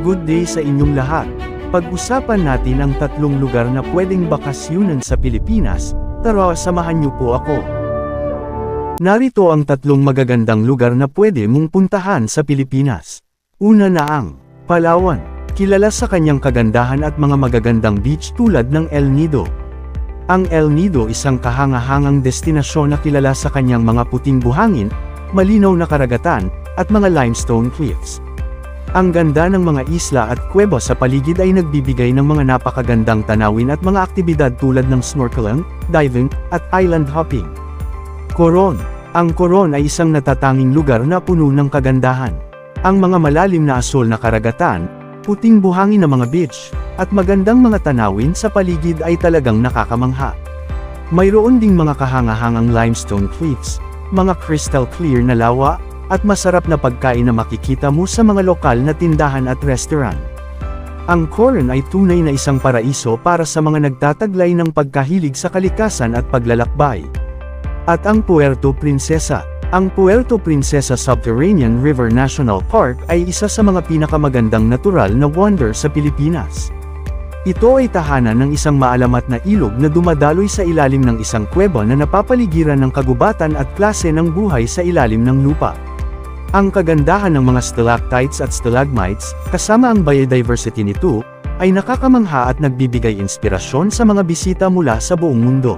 Good day sa inyong lahat. Pag-usapan natin ang tatlong lugar na pwedeng bakasyunan sa Pilipinas. Tara, samahan niyo po ako. Narito ang tatlong magagandang lugar na pwede mong puntahan sa Pilipinas. Una na ang Palawan, kilala sa kanyang kagandahan at mga magagandang beach tulad ng El Nido. Ang El Nido isang kahanga-hangang destinasyon na kilala sa kanyang mga puting buhangin, malinaw na karagatan, at mga limestone cliffs. Ang ganda ng mga isla at kuweba sa paligid ay nagbibigay ng mga napakagandang tanawin at mga aktibidad tulad ng snorkeling, diving, at island hopping. Coron. Ang Coron ay isang natatanging lugar na puno ng kagandahan. Ang mga malalim na asol na karagatan, puting buhangin na mga beach, at magandang mga tanawin sa paligid ay talagang nakakamangha. Mayroon ding mga kahanga-hangang limestone cliffs, mga crystal clear na lawa, at masarap na pagkain na makikita mo sa mga lokal na tindahan at restaurant. Ang Coron ay tunay na isang paraiso para sa mga nagtataglay ng pagkahilig sa kalikasan at paglalakbay. At ang Puerto Princesa. Ang Puerto Princesa Subterranean River National Park ay isa sa mga pinakamagandang natural na wonder sa Pilipinas. Ito ay tahanan ng isang maalamat na ilog na dumadaloy sa ilalim ng isang kuweba na napapaligiran ng kagubatan at klase ng buhay sa ilalim ng lupa. Ang kagandahan ng mga stalactites at stalagmites, kasama ang biodiversity nito, ay nakakamangha at nagbibigay inspirasyon sa mga bisita mula sa buong mundo.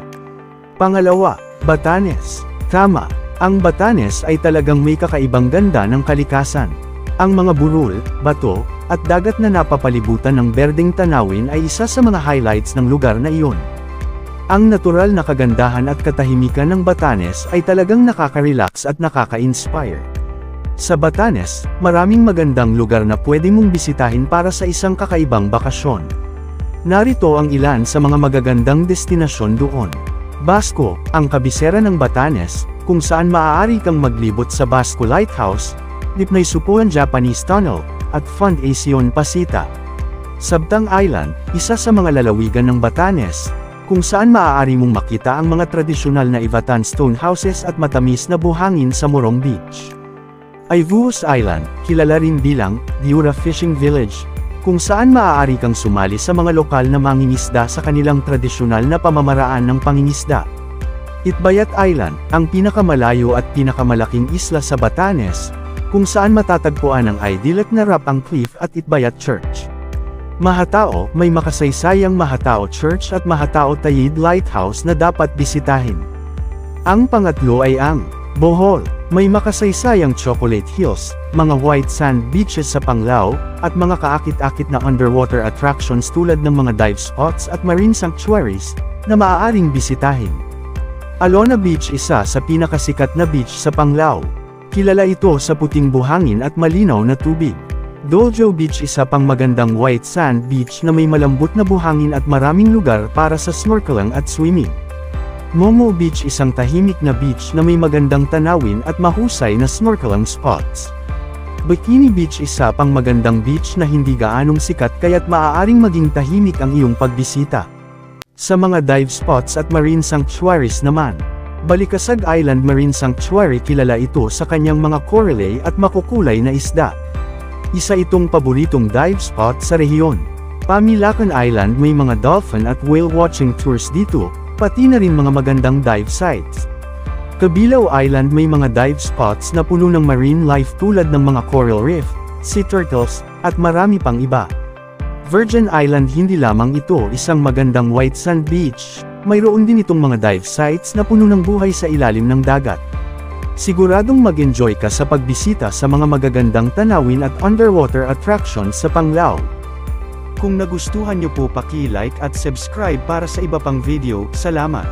Pangalawa, Batanes. Tama, ang Batanes ay talagang may kakaibang ganda ng kalikasan. Ang mga burol, bato, at dagat na napapalibutan ng berdeng tanawin ay isa sa mga highlights ng lugar na iyon. Ang natural na kagandahan at katahimikan ng Batanes ay talagang nakaka-relax at nakaka-inspire. Sa Batanes, maraming magandang lugar na pwede mong bisitahin para sa isang kakaibang bakasyon. Narito ang ilan sa mga magagandang destinasyon doon. Basco, ang kabisera ng Batanes, kung saan maaari kang maglibot sa Basco Lighthouse, Lipnay Supuan Japanese Tunnel, at Fundación Pasita. Sabtang Island, isa sa mga lalawigan ng Batanes, kung saan maaari mong makita ang mga tradisyonal na Ivatan stone houses at matamis na buhangin sa Morong Beach. Ivuz Island, kilala rin bilang Diura Fishing Village, kung saan maaari kang sumali sa mga lokal na mangingisda sa kanilang tradisyonal na pamamaraan ng pangingisda. Itbayat Island, ang pinakamalayo at pinakamalaking isla sa Batanes, kung saan matatagpuan ang idyllic na Rapang Cliff at Itbayat Church. Mahatao, may makasaysayang Mahatao Church at Mahatao Tayid Lighthouse na dapat bisitahin. Ang pangatlo ay ang Bohol, may makasaysayang Chocolate Hills, mga white sand beaches sa Panglao, at mga kaakit-akit na underwater attractions tulad ng mga dive spots at marine sanctuaries, na maaaring bisitahin. Alona Beach, isa sa pinakasikat na beach sa Panglao. Kilala ito sa puting buhangin at malinaw na tubig. Doljo Beach, isa pang magandang white sand beach na may malambot na buhangin at maraming lugar para sa snorkeling at swimming. Momo Beach, isang tahimik na beach na may magandang tanawin at mahusay na snorkeling spots. Bikini Beach, isa pang magandang beach na hindi gaanong sikat kaya't maaaring maging tahimik ang iyong pagbisita. Sa mga dive spots at marine sanctuaries naman, Balikasag Island Marine Sanctuary, kilala ito sa kanyang mga corale at makukulay na isda. Isa itong paboritong dive spot sa rehiyon. Pamilacan Island, may mga dolphin at whale watching tours dito, pati na rin mga magandang dive sites. Kabilaw Island, may mga dive spots na puno ng marine life tulad ng mga coral reef, sea turtles, at marami pang iba. Virgin Island, hindi lamang ito isang magandang white sand beach, mayroon din itong mga dive sites na puno ng buhay sa ilalim ng dagat. Siguradong mag-enjoy ka sa pagbisita sa mga magagandang tanawin at underwater attractions sa Panglao. Kung nagustuhan niyo po, paki-like at subscribe para sa iba pang video. Salamat!